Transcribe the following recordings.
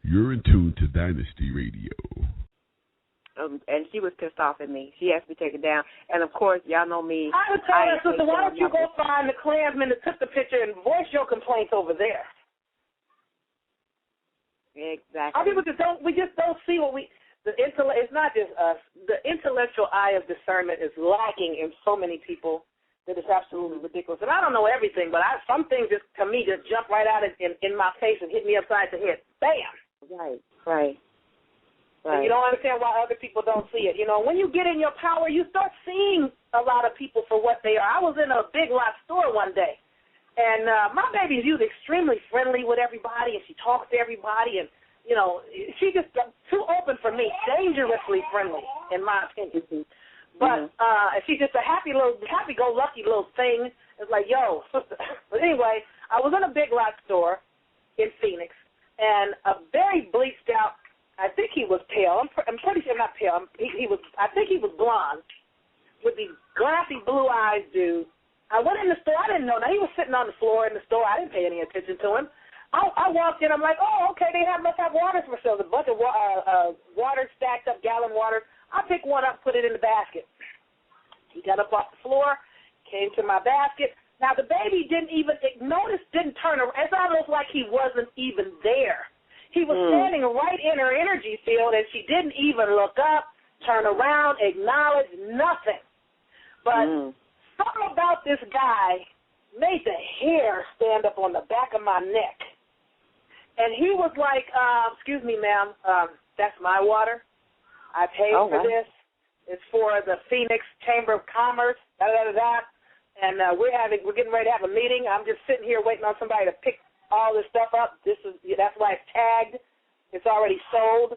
You're in tune to Dynasty Radio. And she was pissed off at me. She asked me to take it down. And, of course, y'all know me. I would tell her, sister, why don't you go find the Klansman that took the picture and voice your complaints over there? Exactly. Our people just don't see what it's not just us. The intellectual eye of discernment is lacking in so many people that it's absolutely ridiculous. And I don't know everything, but some things just, to me, just jump right out in my face and hit me upside the head. Bam! Right. And you don't understand why other people don't see it. You know, when you get in your power, you start seeing a lot of people for what they are. I was in a Big Lots store one day, and my baby's usually extremely friendly with everybody, and she talks to everybody, and, you know, she just too open for me, dangerously friendly, in my opinion. But she's just a happy-go-lucky little thing. It's like, yo, sister. But anyway, I was in a Big Lots store in Phoenix, and a very bleached out, I think he was pale. I'm pretty sure not pale. I think he was blonde with these glassy blue eyes, dude. I went in the store. I didn't know. Now, he was sitting on the floor in the store. I didn't pay any attention to him. I walked in. I'm like, oh, okay, they must have waters for sale. A bunch of water stacked up, gallon water. I picked one up, put it in the basket. He got up off the floor, came to my basket. Now, the baby didn't turn around. It's almost like he wasn't even there. He was standing right in her energy field, and she didn't even look up, turn around, acknowledge, nothing. But something about this guy made the hair stand up on the back of my neck. And he was like, excuse me, ma'am, that's my water. I paid for this. It's for the Phoenix Chamber of Commerce, da-da-da-da. And we're getting ready to have a meeting. I'm just sitting here waiting on somebody to pick all this stuff up. That's why it's tagged. It's already sold.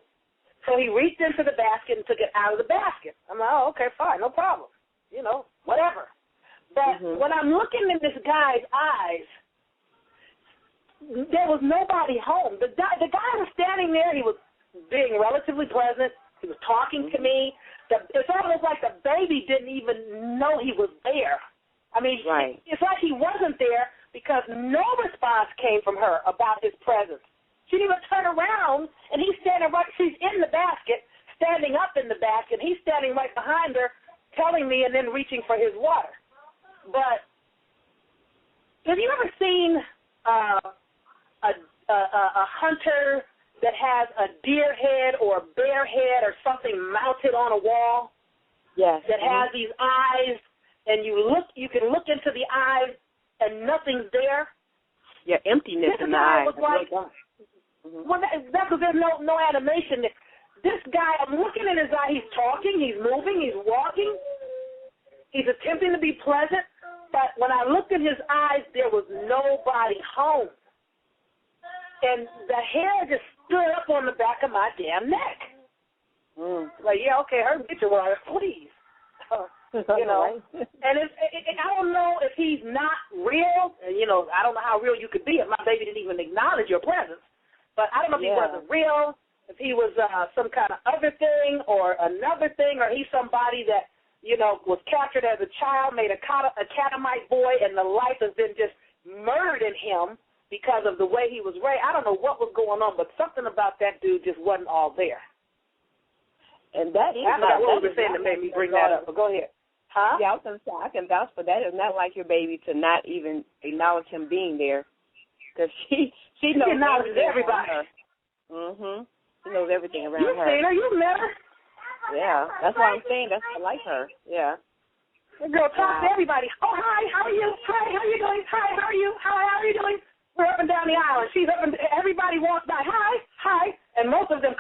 So he reached into the basket and took it out of the basket. I'm like, oh, okay, fine, no problem. You know, whatever. But when I'm looking in this guy's eyes, there was nobody home. The guy was standing there. He was being relatively pleasant. He was talking to me. It's almost like the baby didn't even know he was there. I mean, it's like he wasn't there because no response came from her about his presence. She didn't even turn around, and he's standing she's in the basket, standing up in the basket. He's standing right behind her, telling me and then reaching for his water. But have you ever seen a hunter that has a deer head or a bear head or something mounted on a wall? Yes. That has these eyes, and you can look into the eyes, and nothing's there. Yeah, emptiness in the eyes. Well, that's because there's no animation. This guy, I'm looking in his eye. He's talking, he's moving, he's walking. He's attempting to be pleasant, but when I looked in his eyes, there was nobody home. And the hair just stood up on the back of my damn neck. Like, yeah, okay, her picture water, please. You know, and I don't know if he's not real. You know, I don't know how real you could be if my baby didn't even acknowledge your presence. But I don't know if he wasn't real, if he was some kind of other thing or another thing, or he's somebody that, you know, was captured as a child, made a catamite boy, and the life has been just murdered in him because of the way he was raised. I don't know what was going on, but something about that dude just wasn't all there. And that is what we were saying that made me bring that up. But go ahead. Huh? Yeah, I was going to say, I can vouch for that. It's not like your baby to not even acknowledge him being there, because she knows everybody. She knows everything around her. You've seen her. You've met her. Yeah, that's what I'm saying. That's I like her. Yeah. The girl talks to everybody. Oh, hi, how are you? Hi, how are you doing? Hi, how are you? Hi, how are you doing? We're up and down the aisle, and she's up and everybody walks by. Hi, and most of these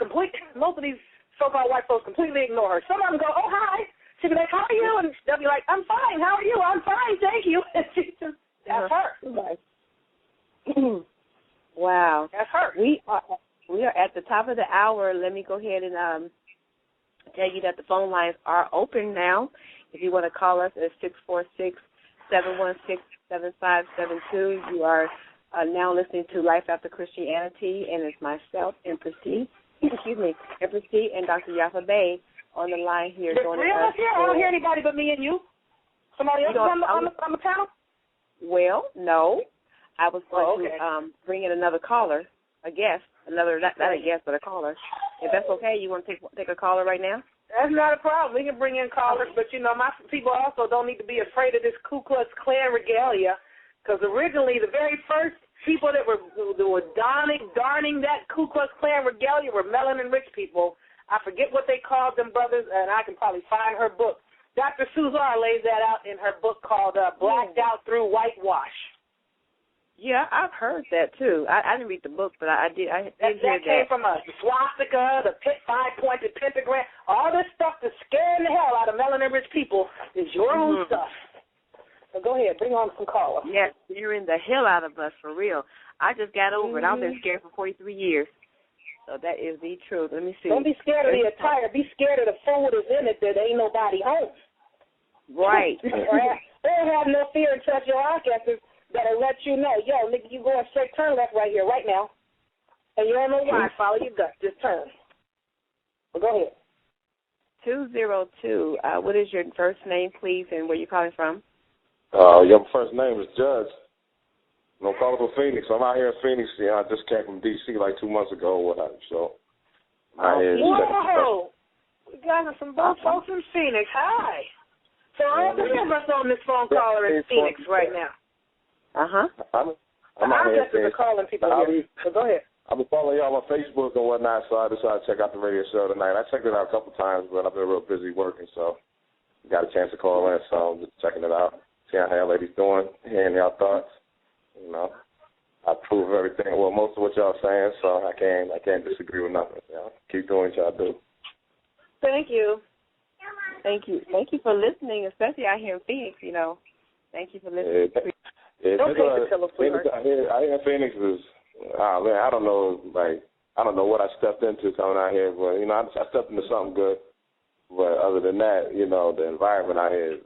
so-called white folks completely ignore her. Some of them go, oh, hi. She'll be like, how are you? And they'll be like, I'm fine. How are you? I'm fine, thank you. And she just, that's her. Wow. That's her. We are at the top of the hour. Let me go ahead and tell you that the phone lines are open now. If you want to call us at 646-716-7572. You are now listening to Life After Christianity, and it's myself, Empress T, Empress T, and Dr. Yaffa Bey on the line here. Here? I don't hear anybody but me and you. Somebody else on the panel? Well, no. I was going to bring in another caller, a guest, not a guest, but a caller. If that's okay, you want to take a caller right now? That's not a problem. We can bring in callers, but, you know, my people also don't need to be afraid of this Ku Klux Klan regalia, because originally the very first people that were darning that Ku Klux Klan regalia were melanin-rich people. I forget what they called them, brothers, and I can probably find her book. Dr. Suzar lays that out in her book called Blacked Out Through Whitewash. Yeah, I've heard that, too. I didn't read the book, but I did hear that. That came from us. The swastika, the five-pointed pentagram, all this stuff that's scaring the hell out of melanin-rich people is your own stuff. So go ahead, bring on some callers. Yes, scaring the hell out of us, for real. I just got over it. I've been scared for 43 years. So that is the truth. Let me see. Don't be scared of the attire. Be scared of the food that's in it that ain't nobody home. Right. They don't have no fear and trust your ancestors that'll let you know, yo, nigga, you going straight, turn left right here, right now. And you don't know why. Follow your gut. Just turn. Well, go ahead. 202. What is your first name, please, and where you calling from? Your first name is Judge. I'm calling from Phoenix. I'm out here in Phoenix. I just came from D.C. like 2 months ago or whatever. So, whoa! We got some both folks in Phoenix. Hi. So all three of us on this phone call are in Phoenix right now. I'm out here in Phoenix. Calling people here. So go ahead. I've been following y'all on Facebook and whatnot, so I decided to check out the radio show tonight. I checked it out a couple times, but I've been real busy working, so got a chance to call in, so I'm just checking it out, seeing how y'all ladies doing, hearing y'all thoughts. You know, I approve of everything. Well, most of what y'all saying, so I can't disagree with nothing. You know, keep doing what y'all do. Thank you. Thank you. Thank you for listening, especially out here in Phoenix. You know, thank you for listening. Don't take the pillow, sweetheart. I hear Phoenix is. Man, I don't know what I stepped into coming out here, but you know, I stepped into something good. But other than that, you know, the environment out here is,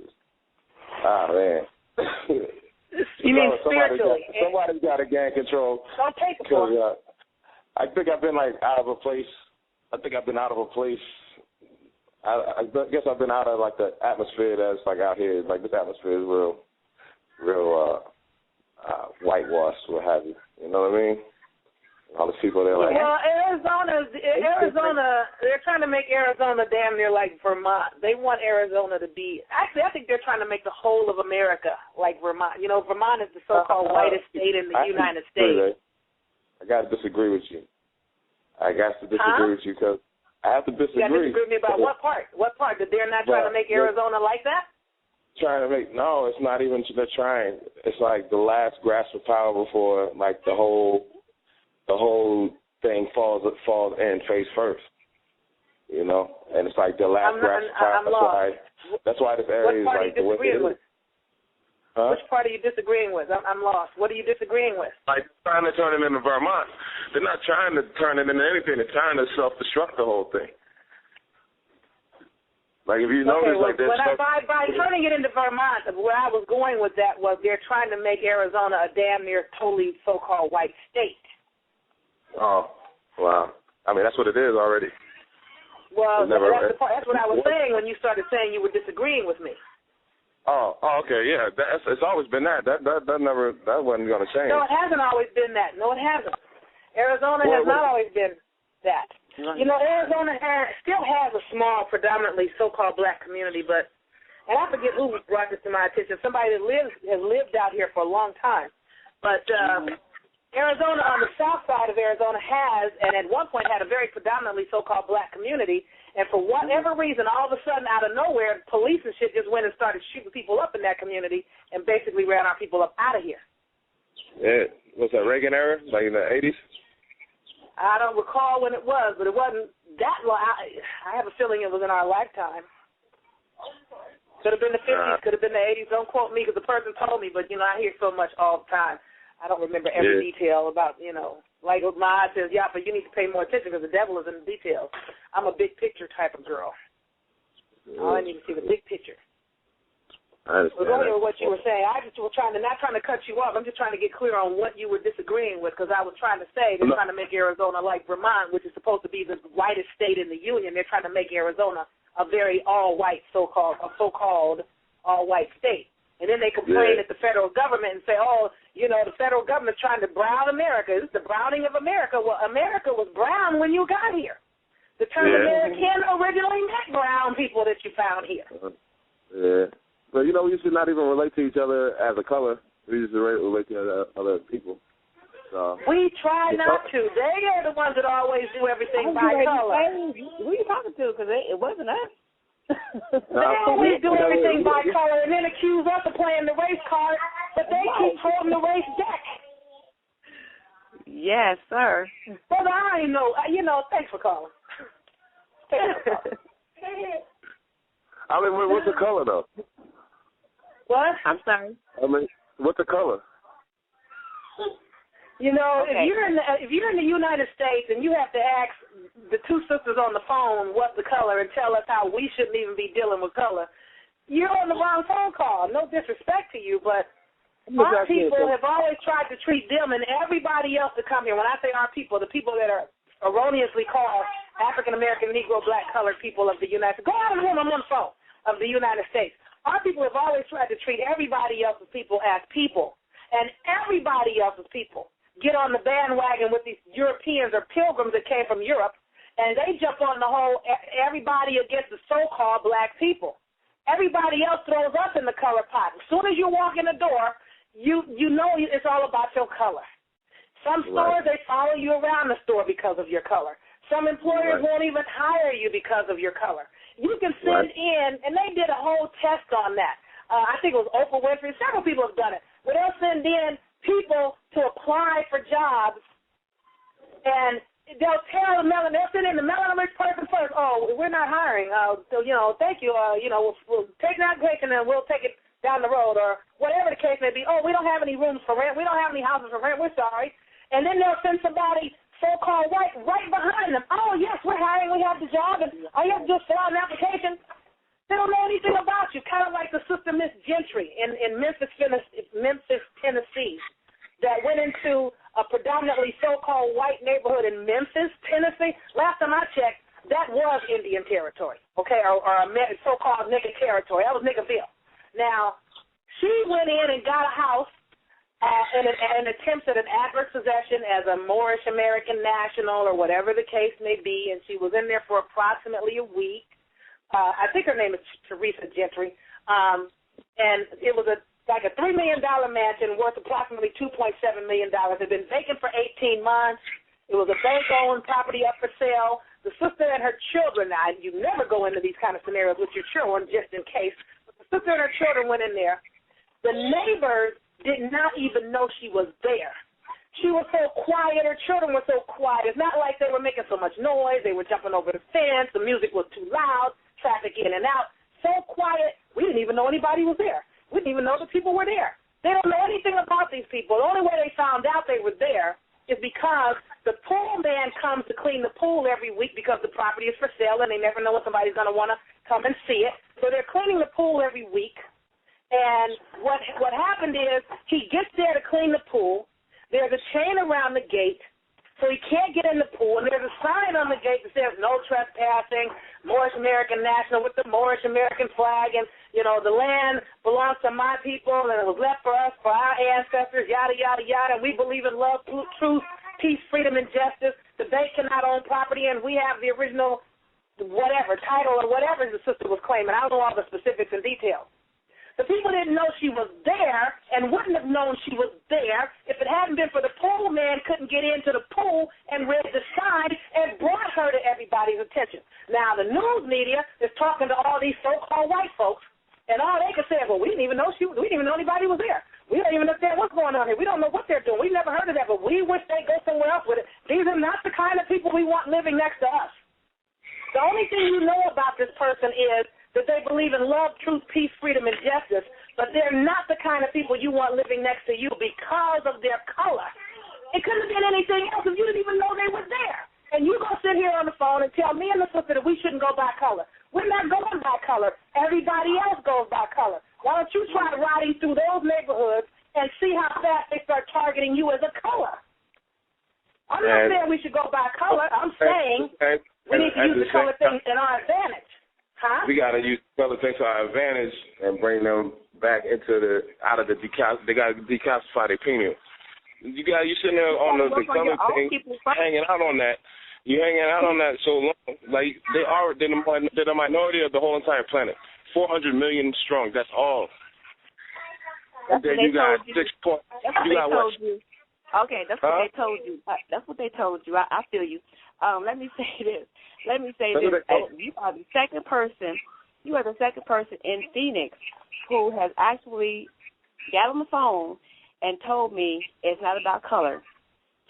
man. You mean spiritually? Somebody's got to gain control. Don't take it for me. I think I've been out of a place. I guess I've been out of like the atmosphere that's like out here. Like this atmosphere is real whitewashed, what have you. You know what I mean? All the people there like. Well, Arizona, they're trying to make Arizona damn near like Vermont. They want Arizona to be. Actually, I think they're trying to make the whole of America like Vermont. You know, Vermont is the so-called whitest state in the United States. I got to disagree with you. With you because I have to disagree. You got to disagree with me about what part? What part? That they're not trying to make Arizona like that? No, it's not even they're trying. It's like the last grasp of power before like the whole thing falls in face first. You know? And it's like the last grasp of power. That's why this area is like the way it is. Huh? Which part are you disagreeing with? I'm lost. What are you disagreeing with? Like trying to turn it into Vermont. They're not trying to turn it into anything. They're trying to self-destruct the whole thing. Like if you notice, like this. By turning it into Vermont, where I was going with that was they're trying to make Arizona a damn near totally so-called white state. Oh, wow. I mean, that's what it is already. Well, that's what I was saying when you started saying you were disagreeing with me. Oh, okay, yeah. It's always been that. That wasn't going to change. No, it hasn't always been that. No, it hasn't. Arizona has not always been that. You know, Arizona still has a small, predominantly so-called black community, and I forget who brought this to my attention. Somebody that has lived out here for a long time. But Arizona, on the south side of Arizona, has, and at one point had a very predominantly so-called black community, and for whatever reason, all of a sudden, out of nowhere, police and shit just went and started shooting people up in that community and basically ran our people up out of here. Yeah, was that Reagan era, like in the 80s? I don't recall when it was, but it wasn't that long. I have a feeling it was in our lifetime. Could have been the 50s, could have been the 80s. Don't quote me because the person told me, but, you know, I hear so much all the time. I don't remember every detail about, you know, like my eye says, Yaffa, you need to pay more attention because the devil is in the details. I'm a big picture type of girl. All I need to see the big picture. I understand. Well, go what you were saying. I just was not trying to cut you off. I'm just trying to get clear on what you were disagreeing with because I was trying to say they're trying to make Arizona like Vermont, which is supposed to be the whitest state in the union. They're trying to make Arizona a very all-white, so-called all-white state. And then they complain at the federal government and say, oh, you know, the federal government's trying to brown America. It's the browning of America. Well, America was brown when you got here. The term American originally meant brown people that you found here. Yeah. But, you know, we used to not even relate to each other as a color. We used to relate to other people. So, we try not to. They are the ones that always do everything by color. Who are you talking to? Because it wasn't us. They always do everything by color and then accuse us of playing the race card, but they keep holding the race deck. Yes, sir. Brother, I ain't know. You know, thanks for calling. I mean, what's the color, though? What? I'm sorry. I mean, what's the color? You know, if you're in the United States and you have to ask the two sisters on the phone what's the color and tell us how we shouldn't even be dealing with color, you're on the wrong phone call. No disrespect to you, but our people have always tried to treat them and everybody else to come here. When I say our people, the people that are erroneously called African American, Negro, Black, colored people of the United States. Go out of the room, I'm on the phone, of the United States. Our people have always tried to treat everybody else's people as people, and everybody else's people get on the bandwagon with these Europeans or pilgrims that came from Europe, and they jump on the whole everybody against the so-called black people. Everybody else throws us in the color pot. As soon as you walk in the door, you know it's all about your color. Some stores, they follow you around the store because of your color. Some employers won't even hire you because of your color. You can send in, and they did a whole test on that. I think it was Oprah Winfrey. Several people have done it, where they'll send in people to apply for jobs, and they'll send in the melanin-rich person first. Oh, we're not hiring. So, you know, thank you. You know, we'll take an application and we'll take it down the road, or whatever the case may be. Oh, we don't have any rooms for rent. We don't have any houses for rent. We're sorry. And then they'll send somebody so-called white right behind them. Oh, yes, we're hiring. We have the job, and all you have to do is fill out an application. They don't know anything about you, kind of like the sister Miss Gentry in Memphis, Tennessee, that went into a predominantly so-called white neighborhood in Memphis, Tennessee. Last time I checked, that was Indian territory, okay, or so-called nigger territory. That was Niggerville. Now, she went in and got a house in an attempt at an adverse possession as a Moorish American national or whatever the case may be, and she was in there for approximately a week. I think her name is Teresa Gentry, and it was like a $3 million mansion worth approximately $2.7 million. It had been vacant for 18 months. It was a bank-owned property up for sale. The sister and her children, now you never go into these kind of scenarios with your children just in case, but the sister and her children went in there. The neighbors did not even know she was there. She was so quiet. Her children were so quiet. It's not like they were making so much noise. They were jumping over the fence. The music was too loud. Traffic in and out. So quiet, we didn't even know anybody was there. We didn't even know the people were there. They don't know anything about these people. The only way they found out they were there is because the pool man comes to clean the pool every week because the property is for sale and they never know when somebody's going to want to come and see it. So they're cleaning the pool every week. And what happened is he gets there to clean the pool. There's a chain around the gate, so he can't get in the pool. And there's a sign on the gate that says no trespassing, Moorish American National with the Moorish American flag, and, you know, the land belongs to my people, and it was left for us, for our ancestors, yada, yada, yada, and we believe in love, truth, peace, freedom, and justice. The bank cannot own property, and we have the original whatever, title or whatever the sister was claiming. I don't know all the specifics and details. The people didn't know she was there and wouldn't have known she was there if it hadn't been for the pool man couldn't get into the pool and read the sign and brought her to everybody's attention. Now, the news media is talking to all these so-called white folks, and all they can say is, well, we didn't even know we didn't even know anybody was there. We don't even understand what's going on here. We don't know what they're doing. We've never heard of that, but we wish they'd go somewhere else with it. These are not the kind of people we want living next to us. The only thing you know about this person is that they believe in love, truth, peace, freedom, and justice, but they're not the kind of people you want living next to you because of their color. It couldn't have been anything else if you didn't even know they were there. And you're going to sit here on the phone and tell me and the sister that we shouldn't go by color. We're not going by color. Everybody else goes by color. Why don't you try riding through those neighborhoods and see how fast they start targeting you as a color? I'm not saying we should go by color. I'm saying we need to use the color thing in our advantage. Huh? We got to use color things to our advantage and bring them back into out of the they got to decalcify their pineal. You sitting there on the color thing, hanging out on that. You hanging out on that so long, like they're the minority of the whole entire planet. 400 million strong. That's all. That's then what you got you. 6 points. You got what? Okay, that's what they told you. That's what they told you. I feel you. Let me say this. You are the second person. You are the second person in Phoenix who has actually got on the phone and told me it's not about color.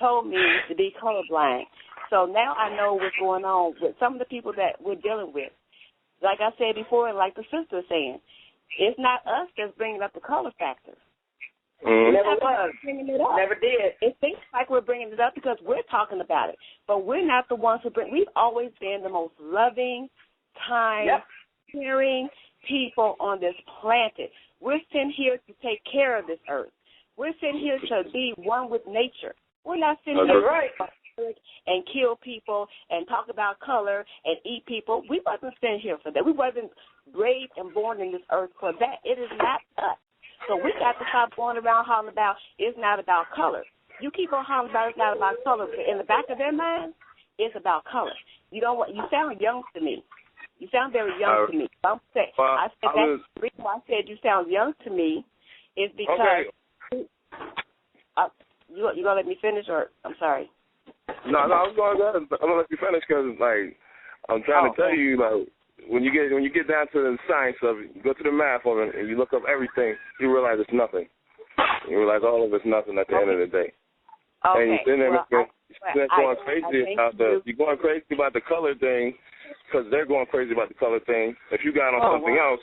Told me to be colorblind. So now I know what's going on with some of the people that we're dealing with. Like I said before, and like the sister is saying, it's not us that's bringing up the color factor. Never was. Never did. It seems like we're bringing it up because we're talking about it, but we're not the ones who bring. We've always been the most loving, kind, caring people on this planet. We're sitting here to take care of this earth. We're sitting here to be one with nature. We're not sitting here and kill people and talk about color and eat people. We wasn't sitting here for that. We wasn't raised and born in this earth for that. It is not us. So we got to stop going around hollering about it's not about color. You keep on hollering about it's not about color, but in the back of their mind, it's about color. You sound young to me. You sound very young to me. The reason why I said you sound young to me is because you gonna let me finish, or I'm sorry. No, I was going to let you finish because I'm trying to tell you, when you get down to the science of it, you go to the math of it, and you look up everything, you realize it's nothing. You realize all of it's nothing at the end of the day. Okay. And you're going crazy about you're going crazy about the color thing because they're going crazy about the color thing. If you got on something else,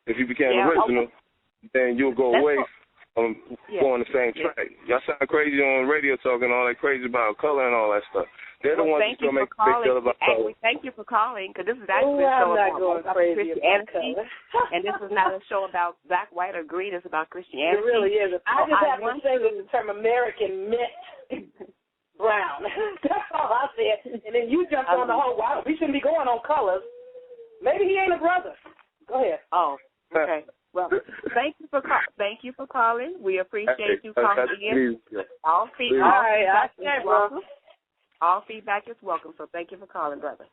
if you became original, then you'll go away from going the same track. Y'all sound crazy on radio talking all that crazy about color and all that stuff. They're the ones who's going to make a big deal about color. Thank you for calling, because this is actually a show about Christianity, and this is not a show about black, white, or green. It's about Christianity. It really is. I just have to say that the term American meant brown. That's all I said. And then you jumped on the whole, wow, we shouldn't be going on colors. Maybe he ain't a brother. Go ahead. Oh, okay. Well, thank you for calling. We appreciate you calling in. All feedback is welcome. So thank you for calling, brother.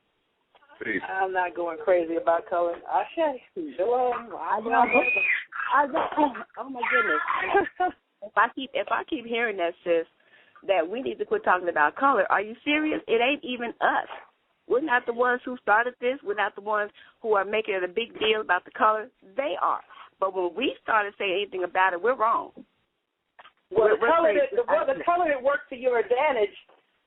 Peace. I'm not going crazy about color. Ashe. Shalom. Oh my goodness. If I keep hearing that, sis, that we need to quit talking about color. Are you serious? It ain't even us. We're not the ones who started this. We're not the ones who are making it a big deal about the color. They are. But when we started saying anything about it, we're wrong. Well, the color that works to your advantage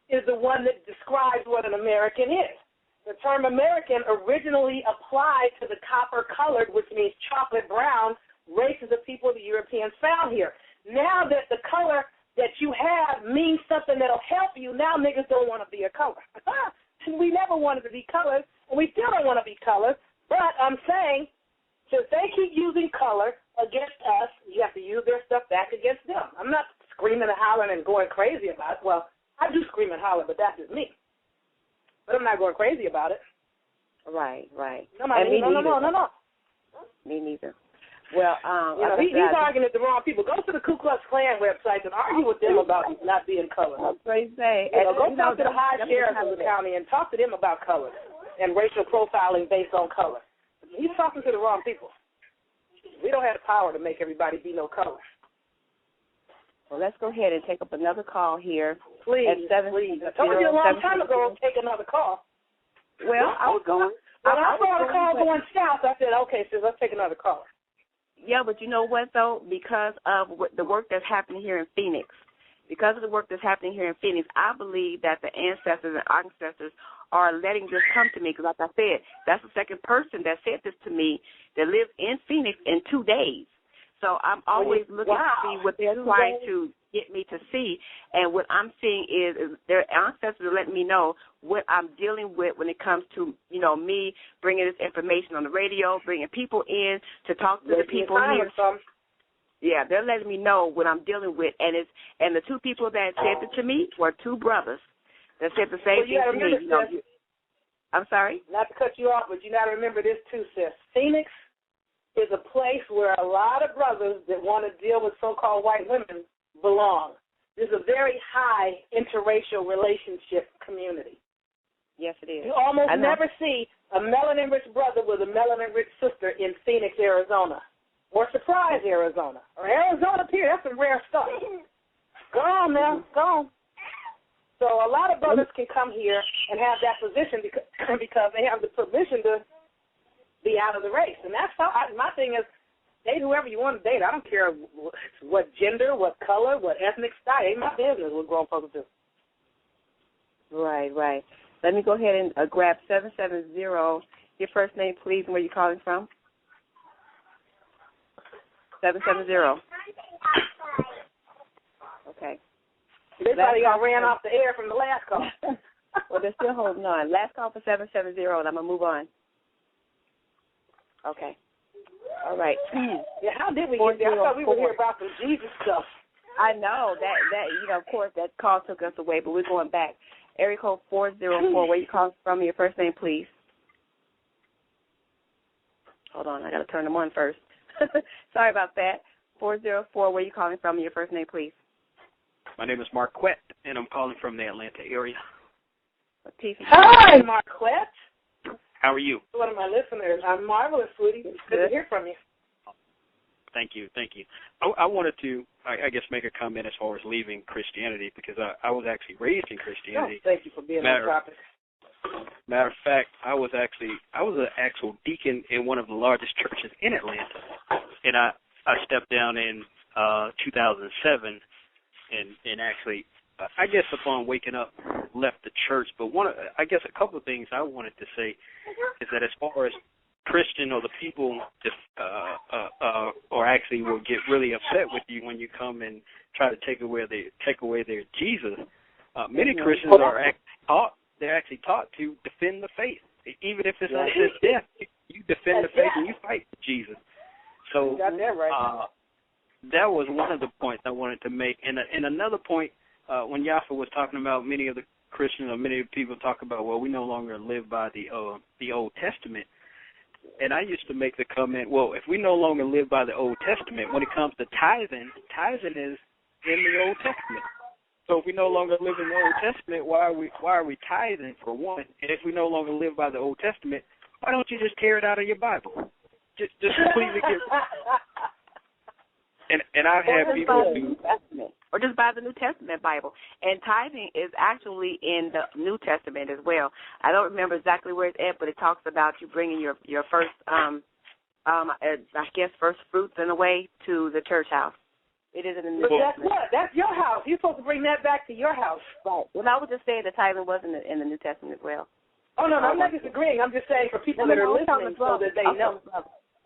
is the one that describes what an American is. The term American originally applied to the copper-colored, which means chocolate brown, races of people the Europeans found here. Now that the color that you have means something that'll help you, now niggas don't want to be a color. We never wanted to be colored, and we still don't want to be colored. But I'm saying, since they keep using color against us, you have to use their stuff back against them. I'm not screaming and hollering and going crazy about it. Well, I do scream and holler, but that's just me. But I'm not going crazy about it. Right. No. Me neither. Well, he's arguing with the wrong people. Go to the Ku Klux Klan website and argue with them about not being colored. That's what he say. Go talk to the high sheriff of the county and talk to them about color and racial profiling based on color. He's talking to the wrong people. We don't have the power to make everybody be no color. Well, let's go ahead and take up another call here. Please. I told you a long time ago to take another call. Well, I was going. When I saw the call going south, I said, okay, sis, let's take another call. Yeah, but you know what, though? Because of the work that's happening here in Phoenix, I believe that the ancestors and ancestors are letting this come to me because, like I said, that's the second person that said this to me that lives in Phoenix in 2 days. So I'm always looking to see what they're trying to get me to see. And what I'm seeing is their ancestors are letting me know what I'm dealing with when it comes to, me bringing this information on the radio, bringing people in to talk to the people here. Yeah, they're letting me know what I'm dealing with. And the two people that said it to me were two brothers that said the same thing to me. I'm sorry? Not to cut you off, but you got to remember this too, sis. Phoenix is a place where a lot of brothers that want to deal with so-called white women belong. There's a very high interracial relationship community. Yes, it is. You almost never see a melanin-rich brother with a melanin-rich sister in Phoenix, Arizona, or Surprise, Arizona, or Arizona, period. That's some rare stuff. Go on now, go on. So a lot of brothers can come here and have that position because they have the permission to be out of the race. And that's how my thing is, date whoever you want to date. I don't care what gender, what color, what ethnic style. Ain't my business what grown folks do. Right, right. Let me go ahead and grab 770. Your first name, please, and where you're calling from. 770. Okay. They probably ran off the air from the last call. Well, they're still holding on. Last call for 770, and I'm going to move on. Okay. All right. Yeah, how did we get there? I thought we were here about some Jesus stuff. I know. That of course, that call took us away, but we're going back. Area code 404, where you calling from? Your first name, please. Hold on, I got to turn them on first. Sorry about that. 404, where you calling from? Your first name, please. My name is Marquette, and I'm calling from the Atlanta area. Hi, Marquette. How are you? One of my listeners. I'm marvelous, sweetie. It's good to hear from you. Thank you. I wanted to, I guess, make a comment as far as leaving Christianity because I was actually raised in Christianity. Oh, thank you for being on topic. Matter of fact, I was an actual deacon in one of the largest churches in Atlanta, and I stepped down in 2007, and actually, I guess upon waking up, left the church. But I guess a couple of things I wanted to say is that as far as Christian or the people or actually will get really upset with you when you come and try to take away their Jesus. Many Christians are actually taught to defend the faith, even if it's unto death. You defend the faith and you fight for Jesus. So you got that right. That was one of the points I wanted to make. And another point, when Yaffa was talking about many of the Christians or many people talk about, well, we no longer live by the Old Testament. And I used to make the comment, well, if we no longer live by the Old Testament, when it comes to tithing is in the Old Testament. So if we no longer live in the Old Testament, why are we tithing, for one? And if we no longer live by the Old Testament, why don't you just tear it out of your Bible? Just completely get And I've had people do, or just buy the New Testament Bible. And tithing is actually in the New Testament as well. I don't remember exactly where it's at, but it talks about you bringing your first, first fruits in a way to the church house. It is in the New Testament. That's what? That's your house. You're supposed to bring that back to your house. Right. Well, I was just saying the tithing was in the New Testament as well. Oh, no, I'm not disagreeing. I'm just saying for people that are listening so that they know.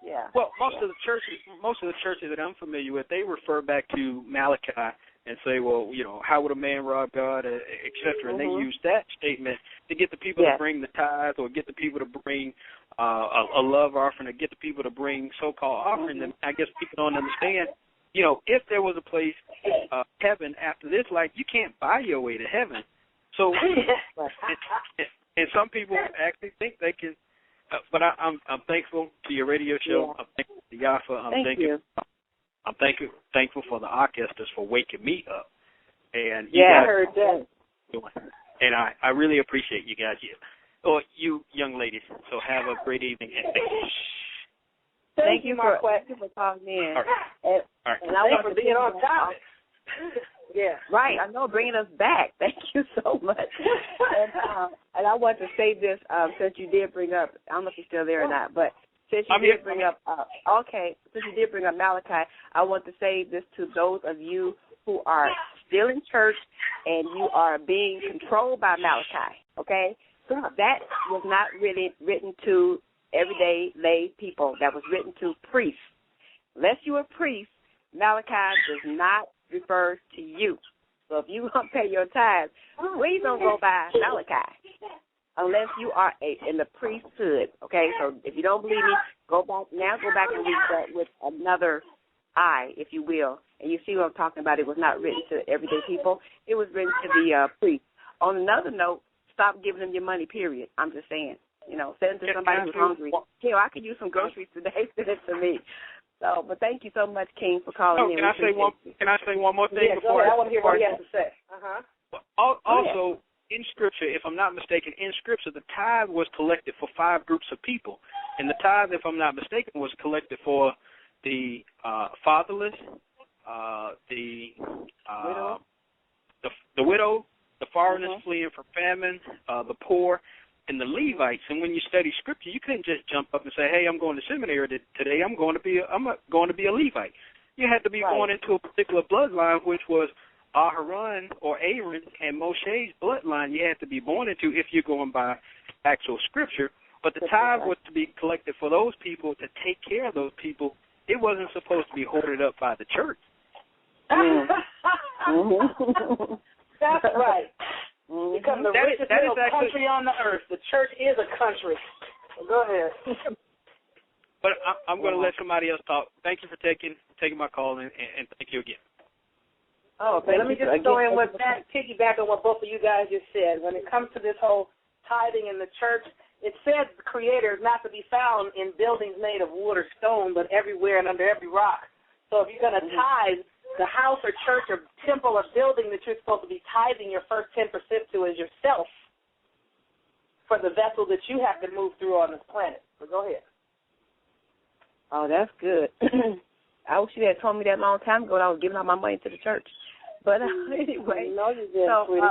Yeah. Well, most of the churches that I'm familiar with, they refer back to Malachi and say, well, how would a man rob God, et cetera, and they use that statement to get the people to bring the tithe or get the people to bring a love offering or get the people to bring so-called offering. And I guess people don't understand, if there was a place, heaven after this life, you can't buy your way to heaven. So, and some people actually think they can. But I'm thankful to your radio show. I'm thankful to Yaffa. I'm thankful for the orchestras for waking me up. And I heard that. And I really appreciate you guys. You young ladies. So have a great evening. And thank you, Marquette. Thank you for calling in. All right. And I want for being on topic. Yeah. Right, I know, bringing us back. Thank you so much. And I want to say this since you did bring up, I don't know if you're still there or not, but since you did bring up Malachi, I want to say this to those of you who are still in church and you are being controlled by Malachi, okay? That was not really written to everyday lay people. That was written to priests. Unless you're a priest, Malachi does not refer to you. So if you don't pay your tithes, please don't go by Malachi unless you are in the priesthood, okay? So if you don't believe me, go back and read that with another eye, if you will, and you see what I'm talking about. It was not written to everyday people. It was written to the priests. On another note, stop giving them your money, period. I'm just saying. Send it to somebody who's hungry. I could use some groceries today. Send it to me. So, but thank you so much, King, for calling in. Can I say one more thing before? I want to hear what he has to say. Also, in Scripture, if I'm not mistaken, the tithe was collected for 5 groups of people, and the tithe, if I'm not mistaken, was collected for the fatherless, the widow, the foreigners fleeing from famine, the poor, and the Levites. And when you study Scripture, you couldn't just jump up and say, "Hey, I'm going to seminary today. I'm going to be a Levite." You had to be born into a particular bloodline, which was Aharon or Aaron and Moshe's bloodline. You had to be born into if you're going by actual Scripture. But the tithe was to be collected for those people to take care of those people. It wasn't supposed to be hoarded up by the church. That's right. Become the richest country on the earth. The church is a country. So go ahead. But I'm going to let somebody else talk. Thank you for taking my call, and thank you again. Okay, let me just throw in with that, piggyback on what both of you guys just said. When it comes to this whole tithing in the church, it said the Creator is not to be found in buildings made of wood or stone, but everywhere and under every rock. So if you're going to tithe, the house or church or temple or building that you're supposed to be tithing your first 10% to is yourself for the vessel that you have to move through on this planet. So go ahead. Oh, that's good. I wish you had told me that a long time ago that I was giving all my money to the church. But anyway, no, you didn't, sweetie.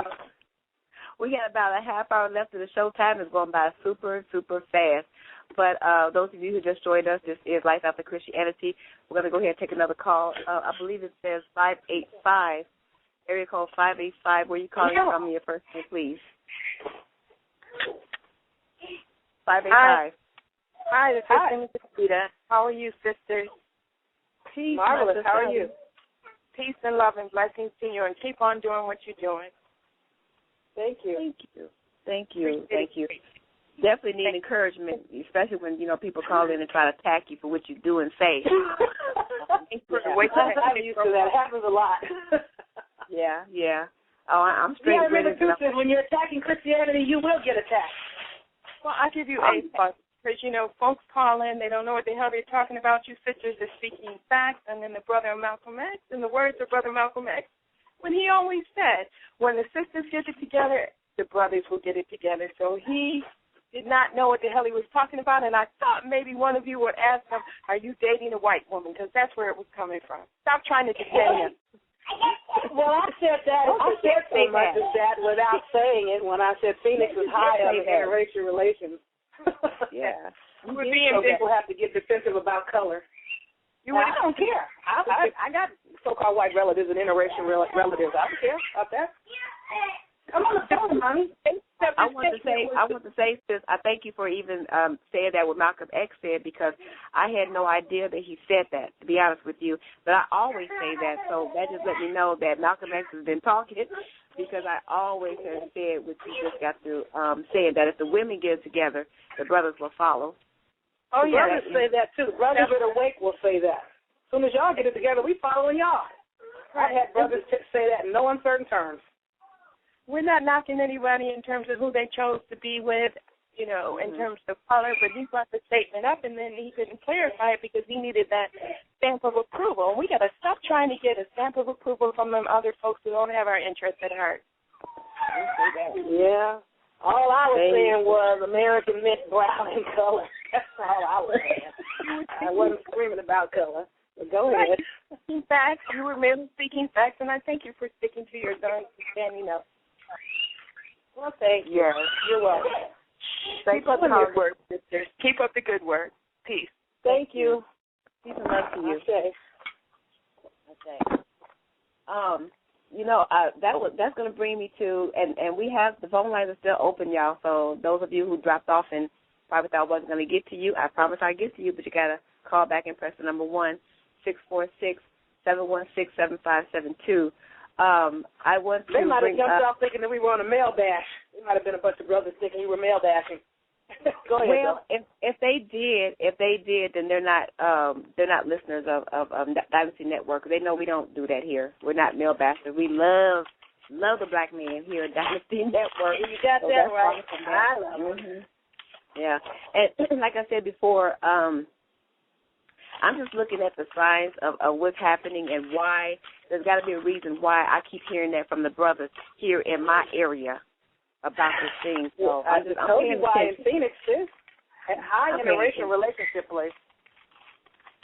We got about a half hour left of the show. Time is going by super, super fast. But those of you who just joined us, this is Life After Christianity. We're going to go ahead and take another call. I believe it says 585, area code 585. Where are you calling from? Your first name, please. 585. Hi, this is Rita. How are you, sisters? Peace. Marvelous. How are you? Peace and love and blessings to you, and keep on doing what you're doing. Thank you. Thank you. Thank you. Thank you. Definitely need encouragement, especially when, people call in and try to attack you for what you do and say. I'm used to that. It happens a lot. Yeah. Oh, I'm straight. Yeah, remember, too, when you're attacking Christianity, you will get attacked. Well, I'll give you a thought. Because, folks call in, they don't know what the hell they're talking about. You sisters are speaking facts, and then the brother Malcolm X, and the words of brother Malcolm X, when he always said, when the sisters get it together, the brothers will get it together. So he did not know what the hell he was talking about, and I thought maybe one of you would ask him, are you dating a white woman? Because that's where it was coming from. Stop trying to defend him. Well, I said that. I said so much as that without saying it when I said Phoenix was high on interracial relations. Yeah. So people have to get defensive about color. I don't care. I got so-called white relatives and interracial relatives. I don't care about that. Come on the phone, honey. I want to say, sis, I thank you for even saying that what Malcolm X said, because I had no idea that he said that, to be honest with you. But I always say that, so that just let me know that Malcolm X has been talking, because I always have said what you just got through saying, that if the women get together, the brothers will follow. Oh, yeah, brothers say that, too. Brothers that are awake will say that. As soon as y'all get it together, we following y'all. I had brothers say that in no uncertain terms. We're not knocking anybody in terms of who they chose to be with, in terms of color, but he brought the statement up, and then he couldn't clarify it because he needed that stamp of approval. And we got to stop trying to get a stamp of approval from them other folks who don't have our interest at heart. Yeah. All I was saying was American meant brown in color. That's all I was saying. I wasn't screaming about color. But go ahead. In fact, you were merely speaking facts, and I thank you for sticking to your guns and standing up. Well, thank you. You're welcome. Keep up the good work, sisters. Keep up the good work. Peace. Thank you. Peace and love to you. Okay. That's going to bring me to, and we have, the phone lines are still open, y'all, so those of you who dropped off and probably thought I wasn't going to get to you, I promise I'll get to you, but you got to call back and press the number 1-646-716-7572. They might have jumped off thinking that we were on a mail dash. There might have been a bunch of brothers thinking we were mail dashing. Go ahead. Well, if they did, then they're not listeners of Dynasty Network. They know we don't do that here. We're not mail bashers. We love the black man here at Dynasty Network. You got that right. I love it. Yeah. And like I said before, I'm just looking at the signs of what's happening and why. There's got to be a reason why I keep hearing that from the brothers here in my area about this thing. So I just told you why in Phoenix, sis. At high interracial relationship place.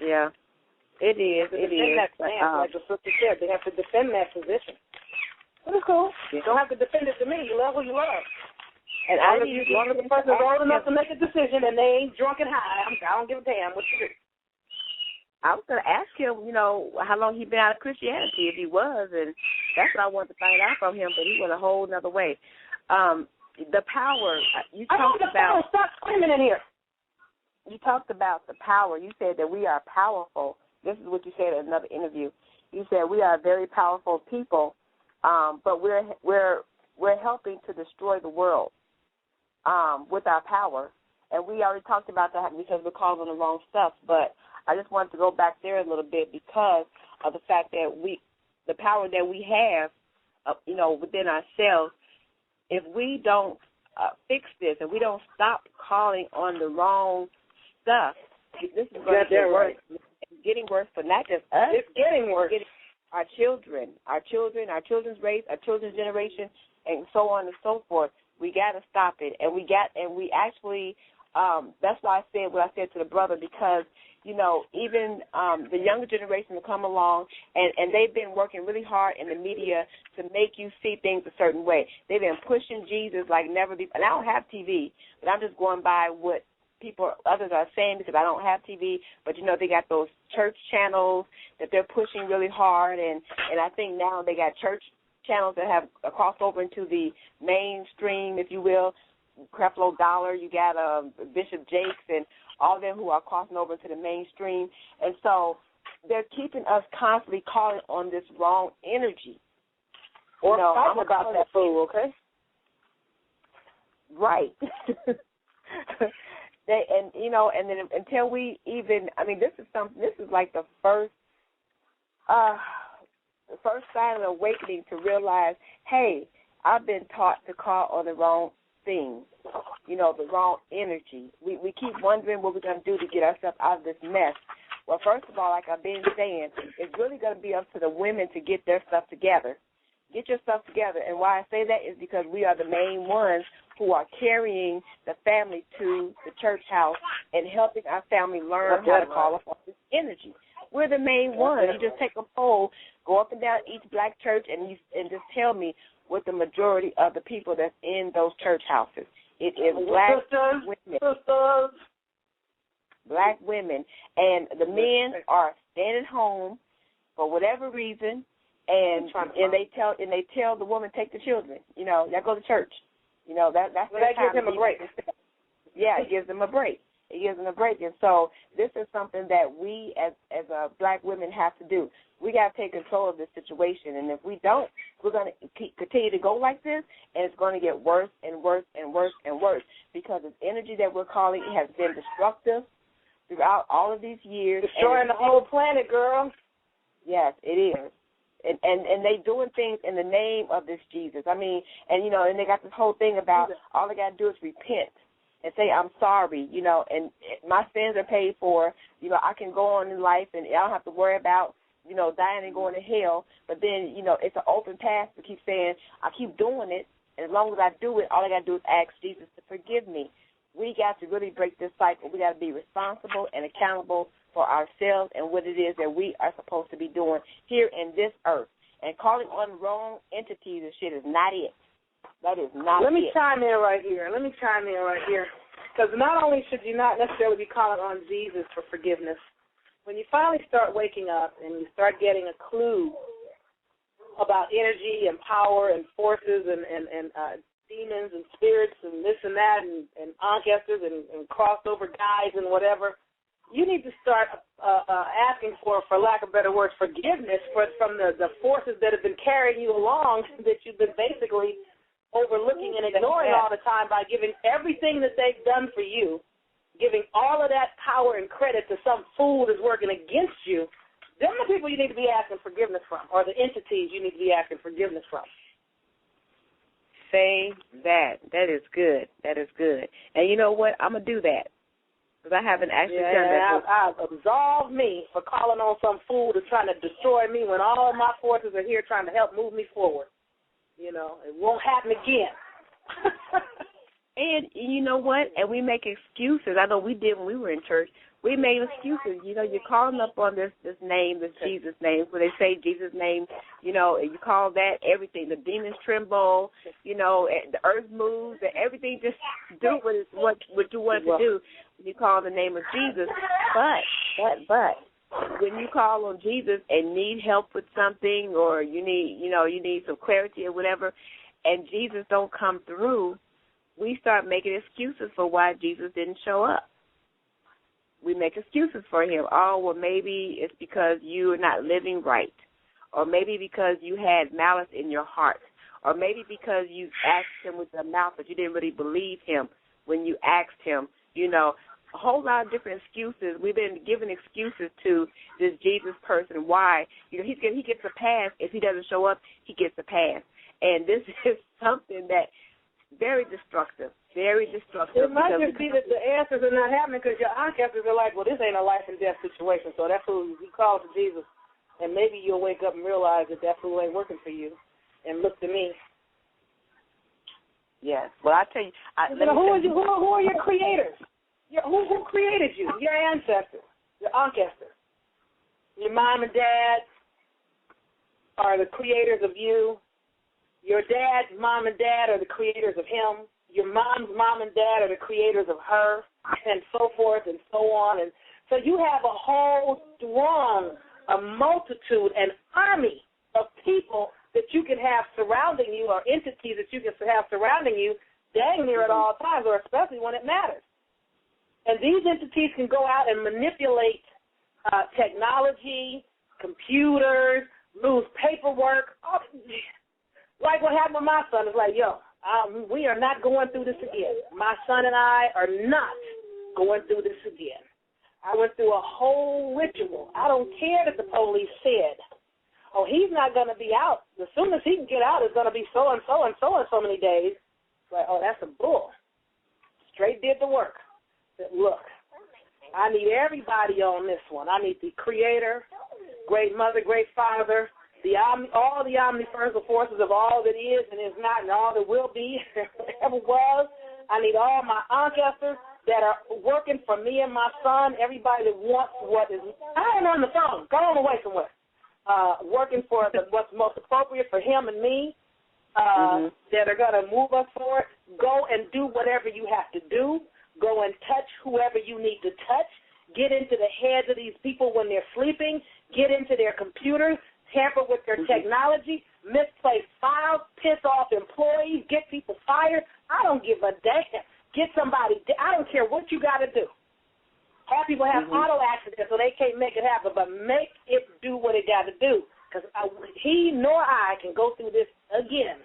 Yeah. It is. It is. That stance, like the sister said, they have to defend that position. But it's cool. You don't have to defend it to me. You love who you love. And as long as the person's old enough to make a decision and they ain't drunk and high, I don't give a damn what you do. I was going to ask him, how long he'd been out of Christianity, if he was, and that's what I wanted to find out from him, but he went a whole other way. The power, you talked about. Stop screaming in here. You talked about the power. You said that we are powerful. This is what you said in another interview. You said we are very powerful people, but we're helping to destroy the world with our power. And we already talked about that because we're calling the wrong stuff, but I just wanted to go back there a little bit because of the fact that the power that we have, within ourselves, if we don't fix this and we don't stop calling on the wrong stuff, this is going to get worse. It's getting worse for not just us. It's getting worse. Our children, our children's race, our children's generation, and so on and so forth. We got to stop it, and we actually. That's why I said what I said to the brother because. Even the younger generation will come along, and they've been working really hard in the media to make you see things a certain way. They've been pushing Jesus like never before. And I don't have TV, but I'm just going by what others are saying because I don't have TV. But, they got those church channels that they're pushing really hard, and I think now they got church channels that have crossed over into the mainstream, if you will. Creflo Dollar, you got Bishop Jakes, and all of them who are crossing over to the mainstream. And so they're keeping us constantly calling on this wrong energy. Or fighting about that fool, okay? Right. And then until we even, this is like the first sign of awakening to realize, hey, I've been taught to call on the wrong things, the wrong energy. We keep wondering what we're going to do to get ourselves out of this mess. Well, first of all, like I've been saying, it's really going to be up to the women to get their stuff together. Get your stuff together. And why I say that is because we are the main ones who are carrying the family to the church house and helping our family learn how to call upon this energy. We're the main ones. You just take a poll, go up and down each black church, and just tell me what the majority of the people that's in those church houses. It is black women. Black women. And the men are staying at home for whatever reason, and they tell the woman, take the children. Y'all go to church. That's that gives them a break. Yeah, it gives them a break. It gives them a break. And so this is something that we as black women have to do. We got to take control of this situation. And if we don't, we're going to continue to go like this, and it's going to get worse and worse and worse and worse because the energy that we're calling has been destructive throughout all of these years. Destroying the whole planet, girl. Yes, it is. And they doing things in the name of this Jesus. And they got this whole thing about all they got to do is repent and say, I'm sorry, and my sins are paid for. I can go on in life and I don't have to worry about, dying and going to hell. But then, it's an open path to keep saying, I keep doing it. And as long as I do it, all I got to do is ask Jesus to forgive me. We got to really break this cycle. We got to be responsible and accountable for ourselves and what it is that we are supposed to be doing here in this earth. And calling on wrong entities and shit is not it. That is not it. Let me chime in right here. Because not only should you not necessarily be calling on Jesus for forgiveness, when you finally start waking up and you start getting a clue about energy and power and forces and demons and spirits and this and that and ancestors and crossover guys and whatever, you need to start asking for lack of better words, forgiveness from the forces that have been carrying you along that you've been basically overlooking and ignoring all the time by giving everything that they've done for you, giving all of that power and credit to some fool that's working against you. Them the people you need to be asking forgiveness from, or the entities you need to be asking forgiveness from. Say that. That is good. That is good. And you know what? I'm going to do that. Because I haven't actually done that. I've absolved me for calling on some fool that's trying to destroy me when all of my forces are here trying to help move me forward. You know, it won't happen again. And you know what? And we make excuses. I know we did when we were in church. We made excuses. You know, you're calling up on this name, this Jesus name. When they say Jesus' name, you know, and you call that everything. The demons tremble, you know, and the earth moves, and everything just do what you want it to do when you call the name of Jesus. But when you call on Jesus and need help with something, or you need some clarity or whatever, and Jesus don't come through, we start making excuses for why Jesus didn't show up. We make excuses for him. Oh, well, maybe it's because you're not living right, or maybe because you had malice in your heart, or maybe because you asked him with your mouth, but you didn't really believe him when you asked him. You know, a whole lot of different excuses. We've been giving excuses to this Jesus person. Why? You know, he gets a pass. If he doesn't show up, he gets a pass. And this is something that very destructive, very destructive. It might just be that the answers are not happening because your ancestors are like, well, this ain't a life and death situation, so that's who you call to Jesus, and maybe you'll wake up and realize that fool ain't working for you, and look to me. Yes. Well, I tell you, who are your creators? Who created you? Your ancestors, your ancestors. Your mom and dad are the creators of you. Your dad's mom and dad are the creators of him. Your mom's mom and dad are the creators of her, and so forth and so on. And so you have a whole a multitude, an army of people that you can have surrounding you, or entities that you can have surrounding you dang near at all times, or especially when it matters. And these entities can go out and manipulate technology, computers, lose paperwork. Like what happened with my son. It's like, we are not going through this again. My son and I are not going through this again. I went through a whole ritual. I don't care that the police said, oh, he's not going to be out. As soon as he can get out, it's going to be so-and-so and so many days. Like, oh, that's a bull. Straight did the work. Said, look, I need everybody on this one. I need the Creator, Great Mother, Great Father, all the omniversal forces of all that is and is not and all that will be and ever was. I need all my ancestors that are working for me and my son, everybody that wants what is – I ain't on the phone. Go on away somewhere. Working for what's most appropriate for him and me, that are going to move us forward. Go and do whatever you have to do. Go and touch whoever you need to touch. Get into the heads of these people when they're sleeping. Get into their computers. Tamper with their technology, misplace files, piss off employees, get people fired. I don't give a damn. Get somebody. I don't care what you got to do. Half people have auto accidents, so they can't make it happen, but make it do what it got to do. Because he nor I can go through this again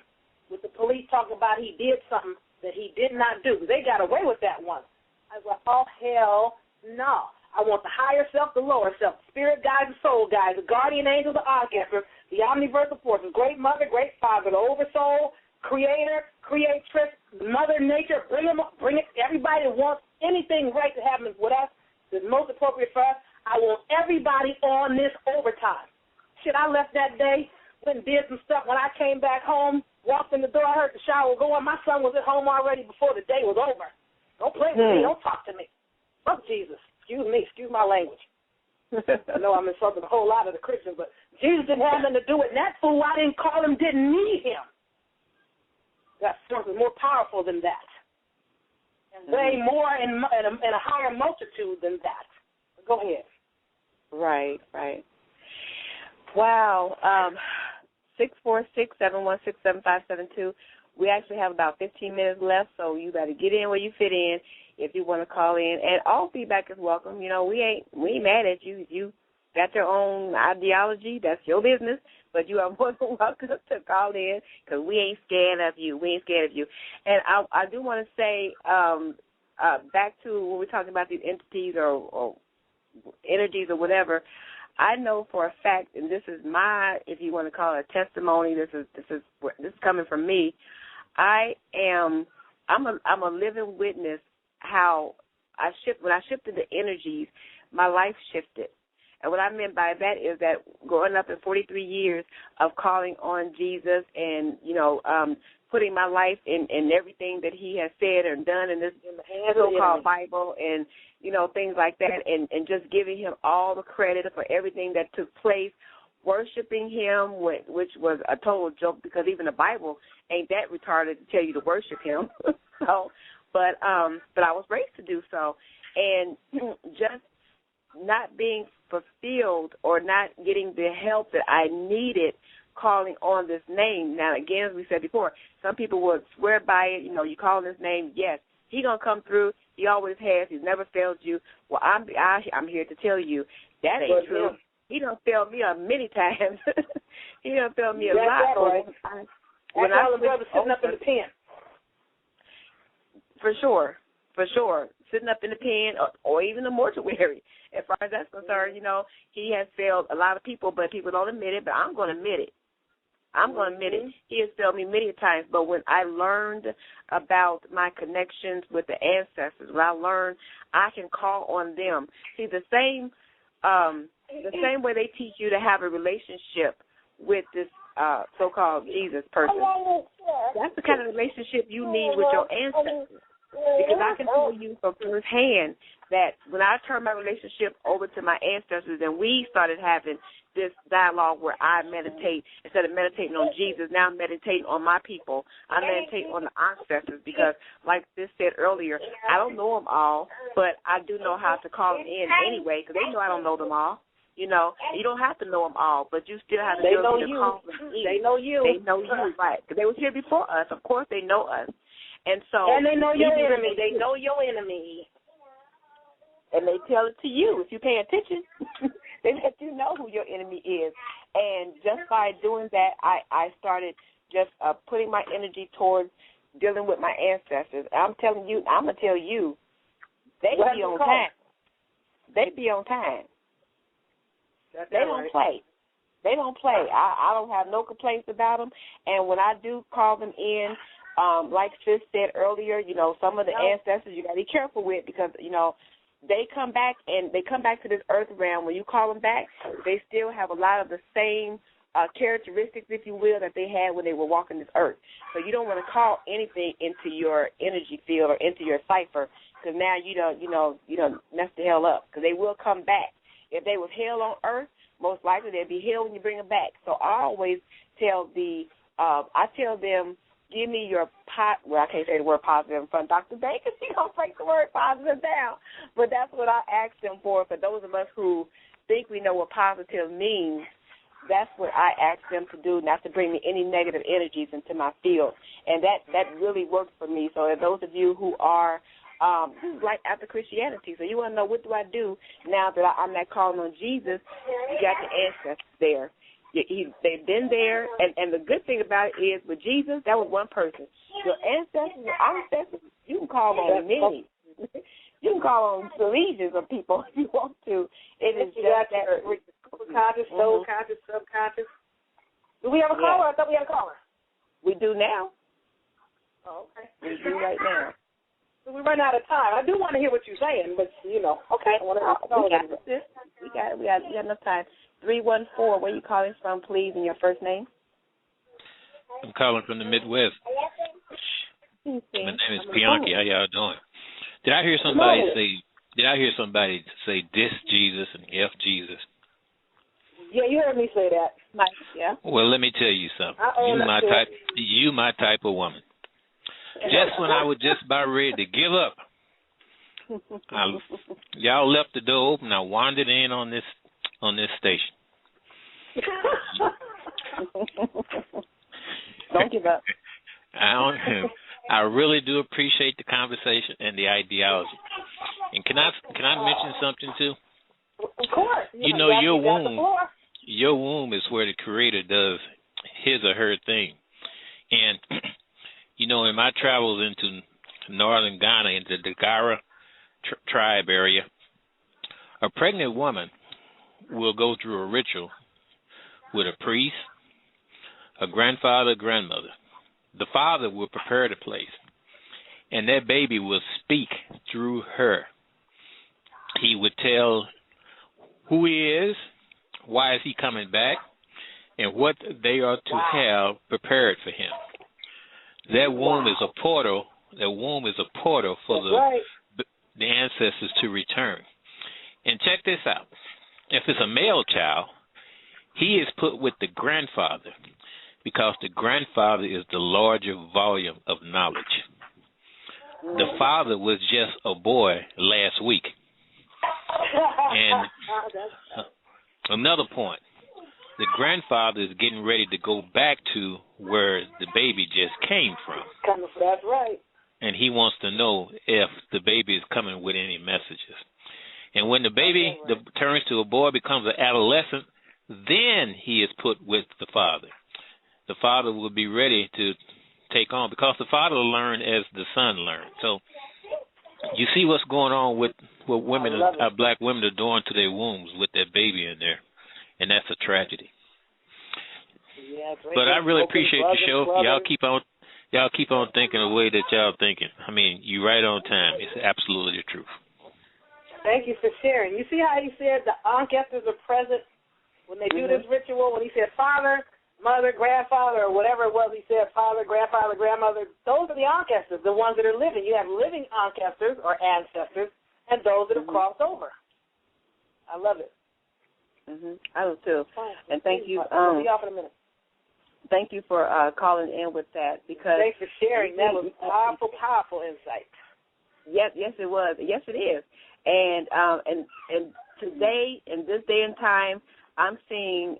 with the police talking about he did something that he did not do. They got away with that one. I was like, oh, hell no. I want the higher self, the lower self, the spirit guides, the soul guides, the guardian angel, the archangel, the omniversal forces, Great Mother, Great Father, the oversoul, Creator, Creatress, Mother Nature. Bring it. Everybody that wants anything right to happen with us that's most appropriate for us. I want everybody on this overtime. Shit, I left that day, went and did some stuff. When I came back home, walked in the door, I heard the shower go on. My son was at home already before the day was over. Don't play with me. Don't talk to me. Fuck Jesus. Excuse my language. I know I'm insulting a whole lot of the Christians, but Jesus didn't have nothing to do with that fool. I didn't call him, didn't need him. That source is more powerful than that. And way more in a higher multitude than that. Go ahead. Right. Wow. 646-716-7572. We actually have about 15 minutes left, so you better get in where you fit in if you want to call in. And all feedback is welcome. You know, we ain't mad at you. You got your own ideology. That's your business. But you are more than welcome to call in because we ain't scared of you. And I do want to say back to when we're talking about these entities or energies or whatever, I know for a fact, and this is my, if you want to call it a testimony, this is coming from me. I'm a living witness how when I shifted the energies, my life shifted. And what I meant by that is that growing up in 43 years of calling on Jesus and, putting my life in everything that he has said and done in this so-called Bible and, things like that, and just giving him all the credit for everything that took place, worshiping him, which was a total joke because even the Bible ain't that retarded to tell you to worship him. But I was raised to do so. And just not being fulfilled or not getting the help that I needed calling on this name. Now, again, as we said before, some people would swear by it. You call his name, yes, he's going to come through. He always has. He's never failed you. Well, I'm here to tell you that ain't true. He done failed me many times. He done failed me a lot. Right. When I was sitting up in the pen. For sure. Sitting up in the pen or even the mortuary. As far as that's concerned, he has failed a lot of people, but people don't admit it, but I'm going to admit it. He has failed me many times, but when I learned about my connections with the ancestors, when I learned I can call on them. See, the same way they teach you to have a relationship with this so-called Jesus person, that's the kind of relationship you need with your ancestors. Because I can tell you from firsthand that when I turned my relationship over to my ancestors and we started having this dialogue where I meditate, instead of meditating on Jesus, now I'm meditating on my people. I meditate on the ancestors because, like this said earlier, I don't know them all, but I do know how to call them in anyway because they know I don't know them all. You don't have to know them all, but you still have the ability to call them in. They know you. They know you, right. Because they were here before us. Of course they know us. And they know your enemy. They know your enemy. And they tell it to you. If you pay attention, they let you know who your enemy is. And just by doing that, I started just putting my energy towards dealing with my ancestors. I'm going to tell you, they be on time. They be on time. They don't play. They don't play. I don't have no complaints about them. And when I do call them in, like Sis said earlier, some of the ancestors you got to be careful with because, they come back to this earth realm. When you call them back, they still have a lot of the same characteristics, if you will, that they had when they were walking this earth. So you don't want to call anything into your energy field or into your cipher because now you don't mess the hell up because they will come back. If they was hell on earth, most likely they'd be hell when you bring them back. So I always tell them, give me your well, I can't say the word positive in front of Dr. Bey because he's going to break the word positive down. But that's what I ask them for those of us who think we know what positive means, that's what I ask them to do, not to bring me any negative energies into my field. And that really works for me. So those of you who are like after Christianity, so you want to know what do I do now that I'm not calling on Jesus, you got the ancestors there. They've been there, and the good thing about it is with Jesus, that was one person. Your ancestors, you can call on many. You can call on the legions of people if you want to. It is just that conscious, soul conscious, subconscious. Do we have a caller? I thought we had a caller. We do now. Oh, okay. We do right now. So we run out of time. I do want to hear what you're saying, but okay. We got enough time. 314, where you calling from, please, and your first name? I'm calling from the Midwest. My name is Bianchi. How y'all doing? Did I hear somebody say this Jesus and F Jesus? Yeah, you heard me say that. Yeah. Well, let me tell you something. You my type of woman. Just when I was just about ready to give up, y'all left the door open. I wandered in on this station. Don't give up. I really do appreciate the conversation and the ideology. And can I mention something too? Of course. Your womb is where the Creator does his or her thing. And in my travels into northern Ghana, into the Gara tribe area, a pregnant woman will go through a ritual with a priest, a grandfather, grandmother. the father will prepare the place, and that baby will speak through her. He would tell who he is, why is he coming back, and what they are to have prepared for him. That womb is a portal. That womb is a portal for the ancestors to return. And check this out. If it's a male child, he is put with the grandfather because the grandfather is the larger volume of knowledge. The father was just a boy last week. And another point, the grandfather is getting ready to go back to where the baby just came from. That's right. And he wants to know if the baby is coming with any messages. And when the baby turns to a boy, becomes an adolescent, then he is put with the father. The father will be ready to take on, because the father will learn as the son learns. So you see what's going on with what women, black women are doing to their wombs with that baby in there, and that's a tragedy. Yeah, but I really appreciate the show. Y'all keep on thinking the way that y'all thinking. I mean, you right on time. It's absolutely the truth. Thank you for sharing. You see how he said the ancestors are present when they do this ritual? When he said father, mother, grandfather, or whatever it was, he said father, grandfather, grandmother. Those are the ancestors, the ones that are living. You have living ancestors or ancestors, and those that have crossed over. I love it. I do too. And thank you. I'll be off in a minute. Thank you for calling in with that, because thanks for sharing. That was powerful, powerful insight. Yes, it was. Yes, it is. And today, in this day and time, I'm seeing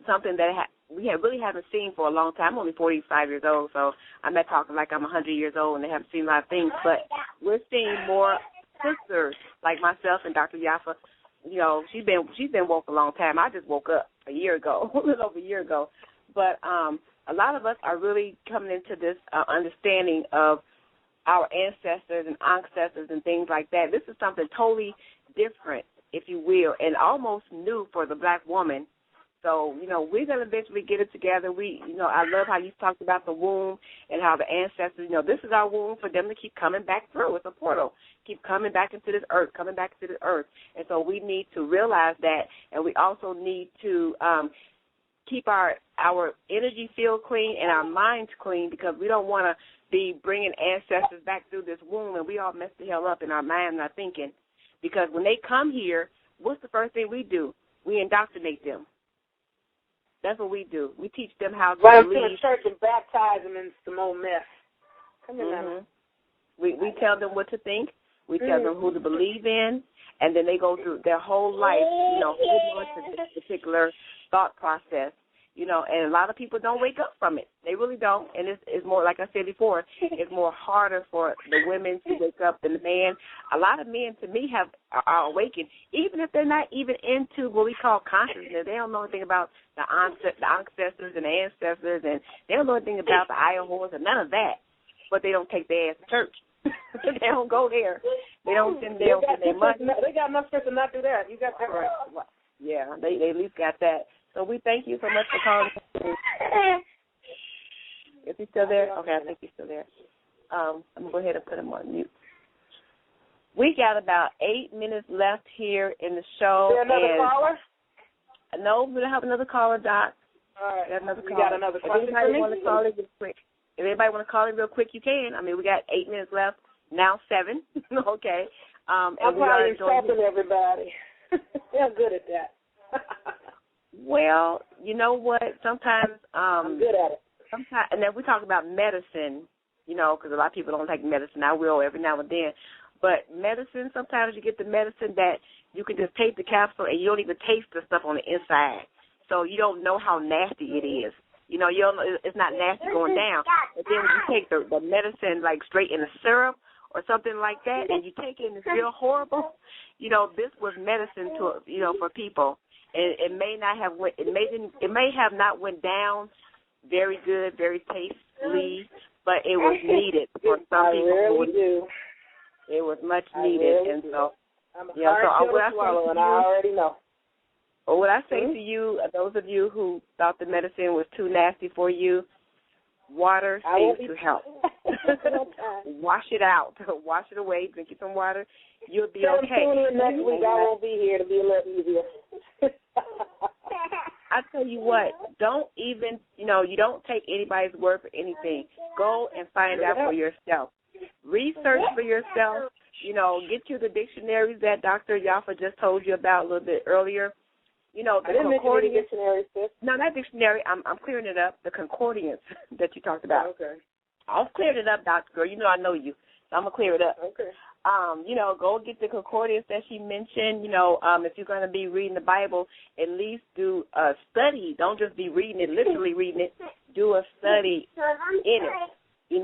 something that we really haven't seen for a long time. I'm only 45 years old, so I'm not talking like I'm 100 years old and they haven't seen a lot of things. But we're seeing more sisters like myself and Dr. Yaffa. You know, she's been woke a long time. I just woke up a little over a year ago. But a lot of us are really coming into this understanding of our ancestors and ancestors and things like that. This is something totally different, if you will, and almost new for the black woman. So, you know, we're going to eventually get it together. I love how you talked about the womb and how the ancestors, this is our womb for them to keep coming back through. It's a portal. Keep coming back into this earth, coming back into this earth. And so we need to realize that, and we also need to keep our energy field clean and our minds clean, because we don't want to be bringing ancestors back through this womb and we all mess the hell up in our mind and our thinking. Because when they come here, what's the first thing we do? We indoctrinate them. That's what we do. We teach them how to run believe. To the church and baptize them in some old mess. Come here, We tell them what to think. We tell them who to believe in, and then they go through their whole life, holding on to this particular thought process. And a lot of people don't wake up from it. They really don't. And it's more, like I said before, it's more harder for the women to wake up than the man. A lot of men, to me, are awakened, even if they're not even into what we call consciousness. They don't know anything about the ancestors and the ancestors, and they don't know anything about the iron horse and none of that. But they don't take their ass to church. They don't go there. They don't send their money. They got enough sense to not do that. You got that right. Yeah, they at least got that. So we thank you so much for calling. Is he still there? Okay, I think he's still there. I'm going to go ahead and put him on mute. We got about 8 minutes left here in the show. Is there another caller? No, we don't have another caller, Doc. All right. We got another question. If anybody want to call in real quick, you can. I mean, we got 8 minutes left. Now 7. Okay. I'm probably insulting everybody. They're good at that. Well, you know what? Sometimes I'm good at it. Sometimes, and then we talk about medicine, because a lot of people don't take medicine. I will every now and then. But medicine, sometimes you get the medicine that you can just take the capsule and you don't even taste the stuff on the inside. So you don't know how nasty it is. You don't know, it's not nasty going down. But then when you take the medicine like straight in the syrup or something like that, and you take it and it's real horrible, this was medicine for people. It may have not went down very good, very tastefully, but it was needed for some people. Really do. It was much needed, and so what I already know. Well, what I say to you, those of you who thought the medicine was too nasty for you, Water seems to help. Wash it out. Wash it away. Drink you some water. You'll be okay. Next week I won't be here to be a little easier. I tell you what, don't even, you don't take anybody's word for anything. Go and find out for yourself. Research for yourself. Get you the dictionaries that Dr. Yaffa just told you about a little bit earlier. The concordance. Dictionary, sis. No, not dictionary. I'm clearing it up. The concordance that you talked about. Okay. I've cleared it up, Dr. Girl. I know you, so I'm gonna clear it up. Okay. Go get the concordance that she mentioned. If you're going to be reading the Bible, at least do a study. Don't just be reading it, literally reading it. Do a study in it. Get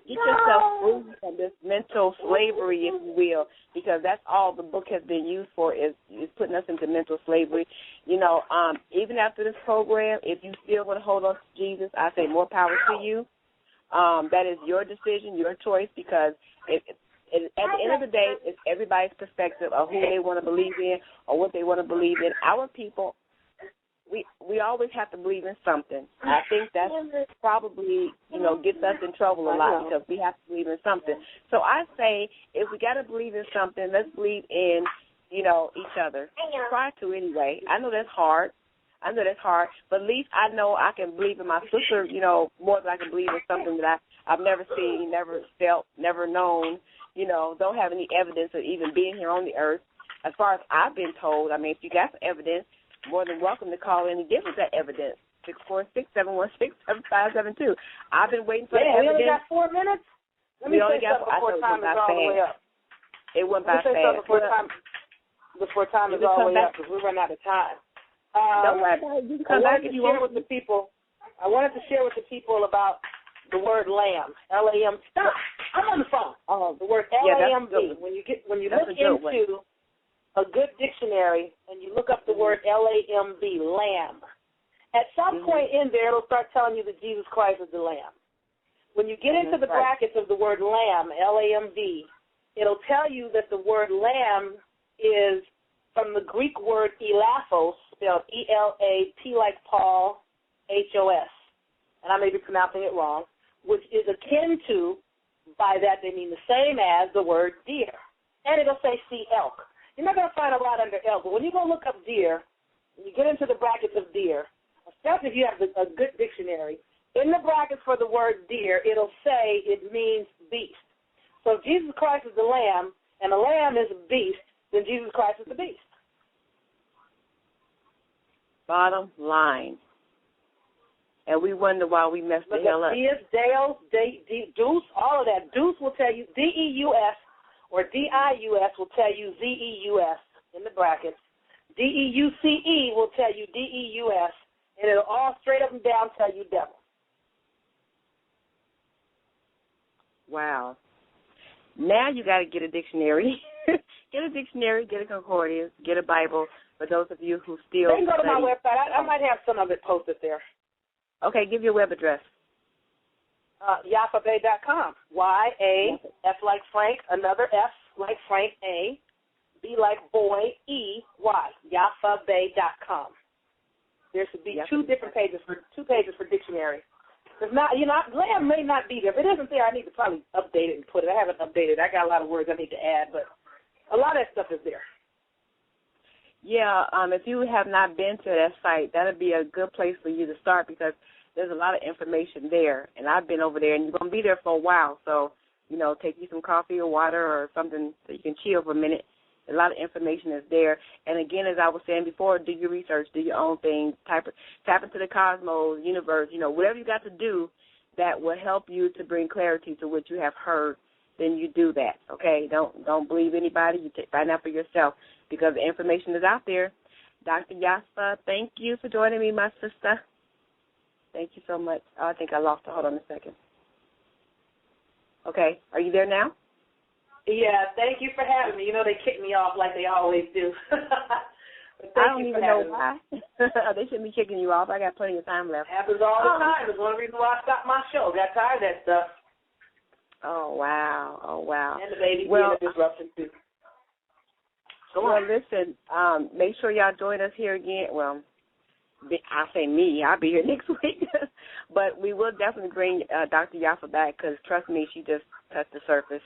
yourself free from this mental slavery, if you will, because that's all the book has been used for is putting us into mental slavery. Even after this program, if you still want to hold on to Jesus, I say more power to you. That is your decision, your choice, because at the end of the day, it's everybody's perspective of who they want to believe in or what they want to believe in. Our people, we always have to believe in something. I think that's probably, gets us in trouble a lot because we have to believe in something. So I say if we got to believe in something, let's believe in, each other. Try to anyway. I know that's hard. But at least I know I can believe in my sister, more than I can believe in something that I've never seen, never felt, never known, don't have any evidence of even being here on the earth. As far as I've been told, if you got some evidence, more than welcome to call in and give us that evidence. 646-716-7572. I've been waiting for the evidence. We only got 4 minutes? Let me say something before time is all the way up. It went by fast. Before time is all the way up, because we run out of time. Don't worry about it. You can come back if you want. I wanted to share with the people about the word lamb, L-A-M. Stop! I'm on the phone. The word L-A-M-B. When you look into a good dictionary and you look up the word L-A-M-B, lamb, at some point in there it'll start telling you that Jesus Christ is the lamb. When you get into the brackets of the word lamb, L-A-M-B, it'll tell you that the word lamb is from the Greek word elaphos, spelled E-L-A-P like Paul, H-O-S. And I may be pronouncing it wrong, which is akin to, by that they mean the same as the word deer. And it'll say see elk. You're not going to find a lot under elk, but when you go look up deer, when you get into the brackets of deer, especially if you have a good dictionary, in the brackets for the word deer, it'll say it means beast. So if Jesus Christ is the lamb, and the lamb is a beast, then Jesus Christ is the beast. Bottom line. And we wonder why we messed the hell up. Deus, Deus, Deuce, all of that. Deuce will tell you D-E-U-S, or D-I-U-S will tell you Z-E-U-S in the brackets. D-E-U-C-E will tell you D-E-U-S, and it'll all straight up and down tell you devil. Wow. Now you got to get a dictionary. Get a dictionary, get a concordance, get a Bible. For those of you who still they can go to my website. I might have some of it posted there. Okay, give your web address. YaffaBey.com. Y-A, F like Frank, another F like Frank, A, B like boy, E-Y. YaffaBey.com. There should be two pages for dictionary. There's not, lamb may not be there. If it isn't there, I need to probably update it and put it. I haven't updated it. I got a lot of words I need to add, but a lot of that stuff is there. Yeah, if you have not been to that site, that would be a good place for you to start because there's a lot of information there. And I've been over there, and you're going to be there for a while. So, take you some coffee or water or something so you can chill for a minute. A lot of information is there. And, again, as I was saying before, do your research, do your own thing, tap into the cosmos, universe, whatever you got to do that will help you to bring clarity to what you have heard, then you do that, okay? Don't believe anybody. You find out for yourself because the information is out there. Dr. Yaffa, thank you for joining me, my sister. Thank you so much. Oh, I think I lost her. Hold on a second. Okay, are you there now? Yeah, thank you for having me. They kick me off like they always do. I don't even know why. They shouldn't be kicking you off. I got plenty of time left. Happens all the time. It's one reason why I stopped my show. Got tired of that stuff. Oh, wow. And the baby being a disruption, too. Listen, make sure y'all join us here again. Well, I say me. I'll be here next week. But we will definitely bring Dr. Yaffa back because, trust me, she just touched the surface.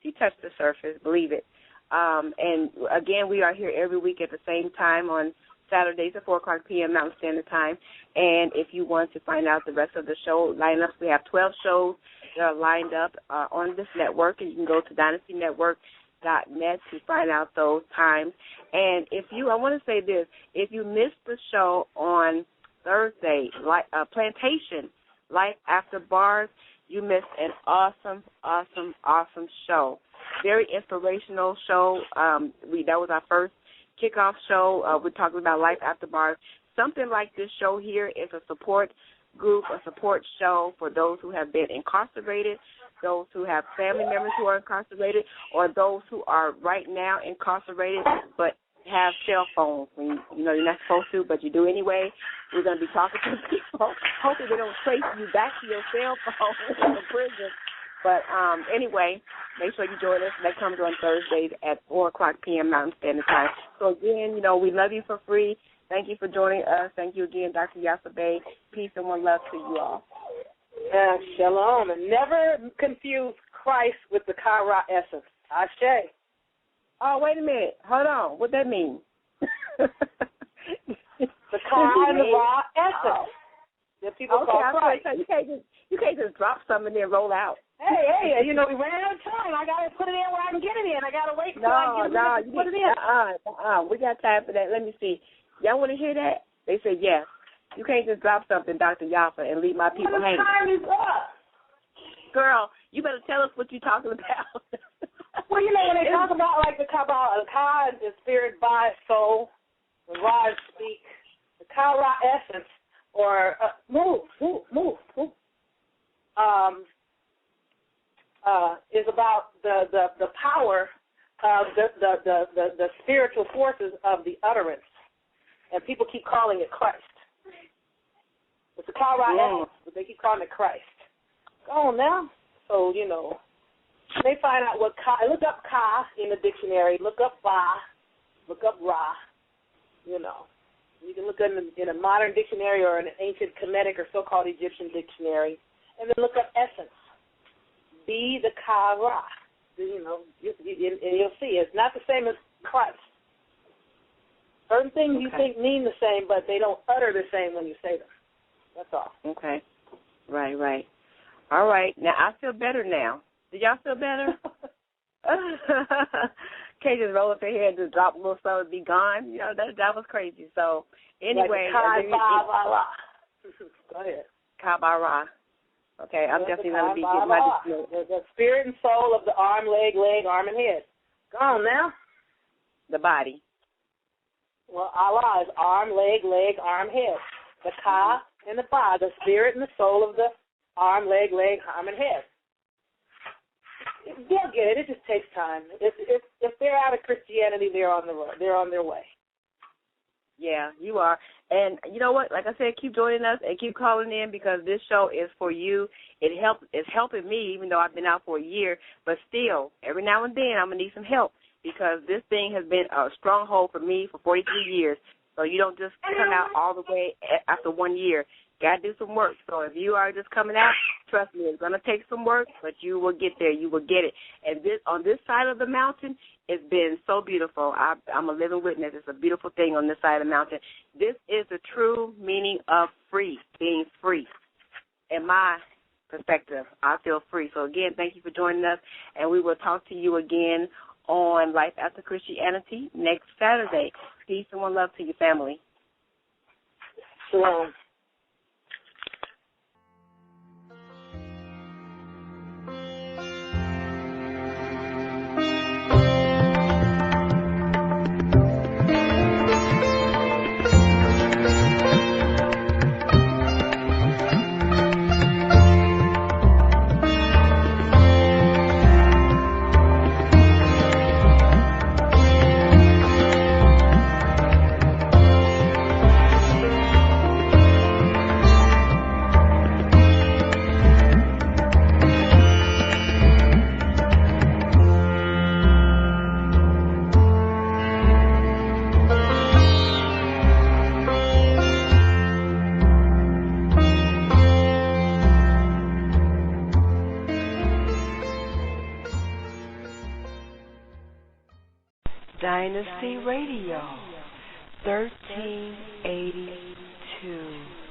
She touched the surface, believe it. And, again, we are here every week at the same time on Saturdays at 4 o'clock p.m. Mountain Standard Time. And if you want to find out the rest of the show lineups, we have 12 shows that are lined up on this network, and you can go to dynastynetwork.net to find out those times. And I want to say this, if you missed the show on Thursday, Plantation, Life After Bars, you missed an awesome, awesome, awesome show. Very inspirational show. That was our first kickoff show. We're talking about Life After Bars. Something like this show here is a support group, a support show for those who have been incarcerated, those who have family members who are incarcerated, or those who are right now incarcerated but have cell phones. When you're not supposed to, but you do anyway. We're going to be talking to people. Hopefully they don't trace you back to your cell phone in the prison. But anyway, make sure you join us. That comes on Thursdays at 4 o'clock p.m. Mountain Standard Time. So, again, we love you for free. Thank you for joining us. Thank you again, Dr. Yaffa Bey. Peace and one love to you all. Shalom. And never confuse Christ with the Kara essence. Ashe. Oh, wait a minute. Hold on. What that mean? The Kara and the Ra essence. That people call Christ. So you can't just drop something and then roll out. Hey, we ran out of time. I got to put it in where I can get it in. I got to wait until I get it to put it in. We got time for that. Let me see. Y'all want to hear that? They said yes. You can't just drop something, Dr. Yaffa, and leave my people hanging. Time is up. Girl, you better tell us what you're talking about. Well, when they talk about like the Kabbalah, the Ka is spirit, Ba is soul, the Ra is speak, the Kara essence, or move, is about the power of the spiritual forces of the utterance, and people keep calling it Christ. It's the Kara essence, but they keep calling it Christ. Go on now. So they find out what Ka. Look up Ka in the dictionary. Look up Ba. Look up Ra. You can look in a modern dictionary or an ancient Kemetic or so-called Egyptian dictionary, and then look up essence. Be the Ka-Ra. And you'll see it's not the same as Christ. Certain things you think mean the same, but they don't utter the same when you say them. That's all. Okay. Right. All right. Now, I feel better now. Did y'all feel better? Can't just roll up their head and just drop a little something and be gone. That was crazy. So, anyway. Go ahead. Kabara. Okay, I'm definitely going to be getting my the spirit and soul of the arm, leg, arm, and head. Go on now. The body. Well, Allah is arm, leg, arm, head. The Ka and the Ba, the spirit and the soul of the arm, leg, arm, and head. They'll get it. It just takes time. If they're out of Christianity, they're on the road. They're on their way. Yeah, you are. And you know what? Like I said, keep joining us and keep calling in because this show is for you. It's helping me, even though I've been out for a year. But still, every now and then, I'm going to need some help because this thing has been a stronghold for me for 43 years. So you don't just come out all the way after 1 year. Got to do some work. So if you are just coming out, trust me, it's going to take some work, but you will get there. You will get it. And on this side of the mountain, it's been so beautiful. I'm a living witness. It's a beautiful thing on this side of the mountain. This is the true meaning of free, being free. In my perspective, I feel free. So, again, thank you for joining us, and we will talk to you again on Life After Christianity next Saturday. Peace and one love to your family. Shalom. Dynasty Radio, 1382.